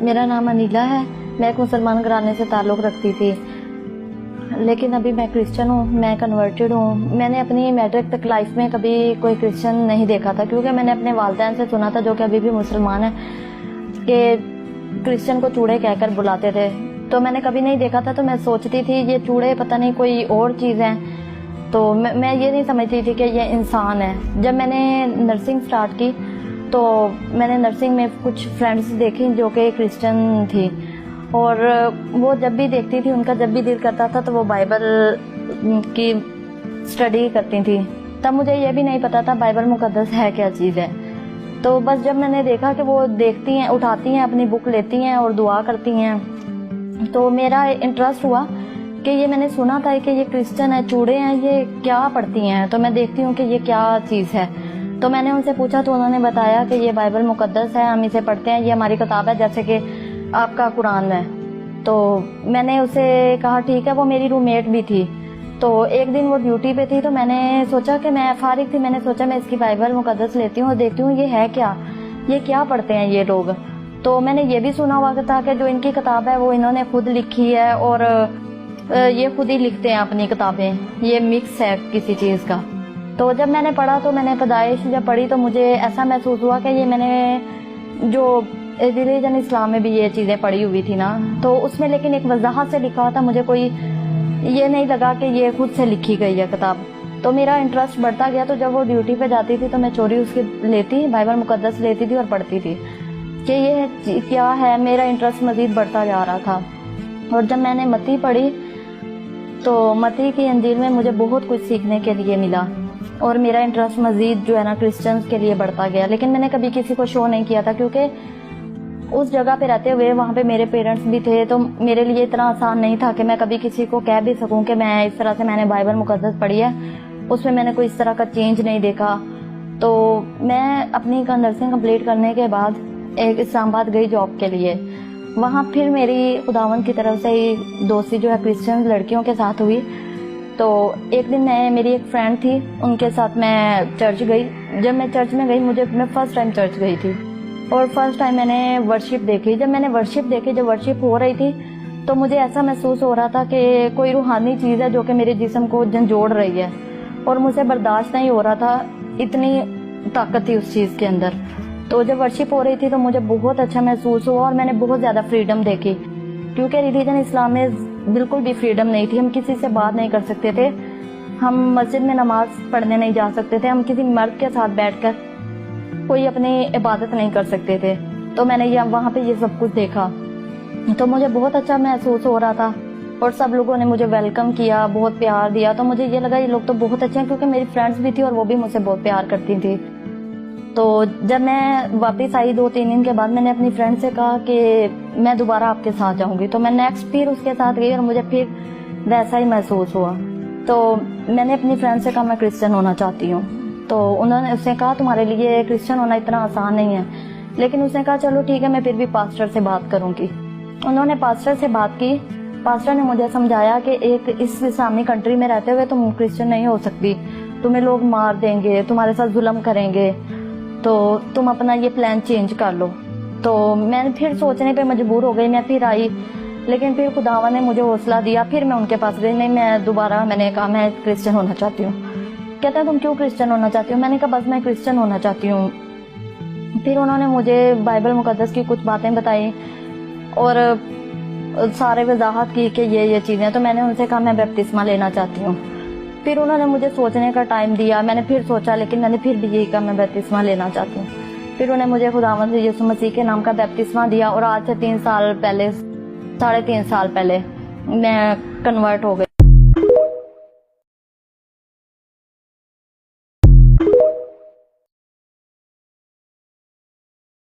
میرا نام انیلا ہے. میں ایک مسلمان گھرانے سے تعلق رکھتی تھی، لیکن ابھی میں کرسچن ہوں، میں کنورٹڈ ہوں. میں نے اپنی میٹرک تک لائف میں کبھی کوئی کرسچن نہیں دیکھا تھا، کیونکہ میں نے اپنے والدین سے سنا تھا، جو کہ ابھی بھی مسلمان ہیں، کہ کرسچن کو چوڑے کہہ کر بلاتے تھے. تو میں نے کبھی نہیں دیکھا تھا، تو میں سوچتی تھی یہ چوڑے پتہ نہیں کوئی اور چیز ہے. تو میں یہ نہیں سمجھتی تھی کہ یہ انسان ہے. جب میں نے نرسنگ سٹارٹ کی تو میں نے نرسنگ میں کچھ فرینڈس دیکھی جو کہ کرسچن تھی، اور وہ جب بھی دیکھتی تھی، ان کا جب بھی دل کرتا تھا تو وہ بائبل کی اسٹڈی کرتی تھی. تب مجھے یہ بھی نہیں پتا تھا بائبل مقدس ہے کیا چیز ہے. تو بس جب میں نے دیکھا کہ وہ دیکھتی ہیں، اٹھاتی ہیں اپنی بک، لیتی ہیں اور دعا کرتی ہیں، تو میرا انٹرسٹ ہوا کہ یہ میں نے سنا تھا کہ یہ کرسچن ہے، چوڑے ہیں، یہ کیا پڑھتی ہیں. تو میں دیکھتی ہوں کہ یہ کیا چیز ہے. تو میں نے ان سے پوچھا تو انہوں نے بتایا کہ یہ بائبل مقدس ہے، ہم اسے پڑھتے ہیں، یہ ہماری کتاب ہے جیسے کہ آپ کا قرآن ہے. تو میں نے اسے کہا ٹھیک ہے. وہ میری روم میٹ بھی تھی. تو ایک دن وہ ڈیوٹی پہ تھی، تو میں نے سوچا کہ میں فارغ تھی، میں نے سوچا میں اس کی بائبل مقدس لیتی ہوں اور دیکھتی ہوں یہ ہے کیا، یہ کیا پڑھتے ہیں یہ لوگ. تو میں نے یہ بھی سنا ہوا تھا کہ جو ان کی کتاب ہے وہ انہوں نے خود لکھی ہے، اور یہ خود ہی لکھتے ہیں اپنی کتابیں، یہ مکس ہے کسی چیز کا. تو جب میں نے پڑھا، تو میں نے پیدائش جب پڑھی تو مجھے ایسا محسوس ہوا کہ یہ میں نے جو ریلیجن اسلام میں بھی یہ چیزیں پڑھی ہوئی تھی نا، تو اس میں لیکن ایک وضاحت سے لکھا تھا، مجھے کوئی یہ نہیں لگا کہ یہ خود سے لکھی گئی ہے کتاب. تو میرا انٹرسٹ بڑھتا گیا. تو جب وہ ڈیوٹی پہ جاتی تھی تو میں چوری اس کی لیتی، بائبل مقدس لیتی تھی اور پڑھتی تھی کہ یہ کیا ہے. میرا انٹرسٹ مزید بڑھتا جا رہا تھا. اور جب میں نے متی پڑھی تو متی کی انجیل میں مجھے بہت کچھ سیکھنے کے لیے ملا، اور میرا انٹرسٹ مزید جو ہے نا کرسچنز کے لیے بڑھتا گیا. لیکن میں نے کبھی کسی کو شو نہیں کیا تھا، کیونکہ اس جگہ پہ رہتے ہوئے وہاں پہ میرے پیرنٹس بھی تھے، تو میرے لیے اتنا آسان نہیں تھا کہ میں کبھی کسی کو کہہ بھی سکوں کہ میں اس طرح سے میں نے بائبل مقدس پڑھی ہے. اس میں نے کوئی اس طرح کا چینج نہیں دیکھا. تو میں اپنی نرسنگ کمپلیٹ کرنے کے بعد ایک اسلام آباد گئی جاب کے لیے. وہاں پھر میری خداوند کی طرف سے ہی دوستی جو ہے کرسچن لڑکیوں کے ساتھ ہوئی. تو ایک دن میری ایک فرینڈ تھی، ان کے ساتھ میں چرچ گئی. جب میں چرچ میں گئی، میں فرسٹ ٹائم چرچ گئی تھی، اور فرسٹ ٹائم میں نے ورشپ دیکھی. جب میں نے ورشپ دیکھی، جب ورشپ ہو رہی تھی، تو مجھے ایسا محسوس ہو رہا تھا کہ کوئی روحانی چیز ہے جو کہ میرے جسم کو جھنجھوڑ رہی ہے، اور مجھے برداشت نہیں ہو رہا تھا، اتنی طاقت تھی اس چیز کے اندر. تو جب ورشپ ہو رہی تھی تو مجھے بہت اچھا محسوس ہوا، اور میں نے بہت زیادہ فریڈم دیکھی، کیونکہ ریلیجن اسلام میں بالکل بھی فریڈم نہیں تھی. ہم کسی سے بات نہیں کر سکتے تھے، ہم مسجد میں نماز پڑھنے نہیں جا سکتے تھے، ہم کسی مرد کے ساتھ بیٹھ کر کوئی اپنی عبادت نہیں کر سکتے تھے. تو میں نے وہاں پہ یہ سب کچھ دیکھا، تو مجھے بہت اچھا محسوس ہو رہا تھا، اور سب لوگوں نے مجھے ویلکم کیا، بہت پیار دیا. تو مجھے یہ لگا یہ لوگ تو بہت اچھے ہیں، کیونکہ میری فرینڈس بھی تھی اور وہ بھی مجھ سے بہت پیار کرتی تھی. تو جب میں واپس آئی 2-3 دن کے بعد، میں نے اپنی فرینڈ سے کہا کہ میں دوبارہ آپ کے ساتھ جاؤں گی. تو میں نیکسٹ پھر اس کے ساتھ گئی، اور مجھے پھر ویسا ہی محسوس ہوا. تو میں نے اپنی فرینڈ سے کہا میں کرسچن ہونا چاہتی ہوں. تو انہوں نے اس سے کہا تمہارے لیے کرسچن ہونا اتنا آسان نہیں ہے. لیکن اس نے کہا چلو ٹھیک ہے، میں پھر بھی پاسٹر سے بات کروں گی. انہوں نے پاسٹر سے بات کی. پاسٹر نے مجھے سمجھایا کہ ایک اس اسلامی کنٹری میں رہتے ہوئے تم کرسچن نہیں ہو سکتی، تمہیں لوگ مار دیں گے، تمہارے ساتھ ظلم کریں گے، تو تم اپنا یہ پلان چینج کر لو. تو میں پھر سوچنے پہ مجبور ہو گئی، میں پھر آئی. لیکن پھر خداوند نے مجھے حوصلہ دیا، پھر میں ان کے پاس گئی. نہیں، میں نے کہا میں کرسچن ہونا چاہتی ہوں. کہتے ہیں تم کیوں کرسچن ہونا چاہتی ہو؟ میں نے کہا بس میں کرسچن ہونا چاہتی ہوں. پھر انہوں نے مجھے بائبل مقدس کی کچھ باتیں بتائی، اور سارے وضاحت کی کہ یہ چیزیں. تو میں نے ان سے کہا میں بپتسمہ لینا چاہتی ہوں. پھر انہوں نے مجھے سوچنے کا ٹائم دیا. میں نے پھر سوچا، لیکن میں نے پھر بھی یہی کہا میں بپتسمہ لینا چاہتی ہوں. پھر انہیں مجھے خداوند یسوع مسیح کے نام کا بپتسمہ دیا، اور آج سے 3 سال پہلے، 3.5 سال پہلے میں کنورٹ ہو گئی.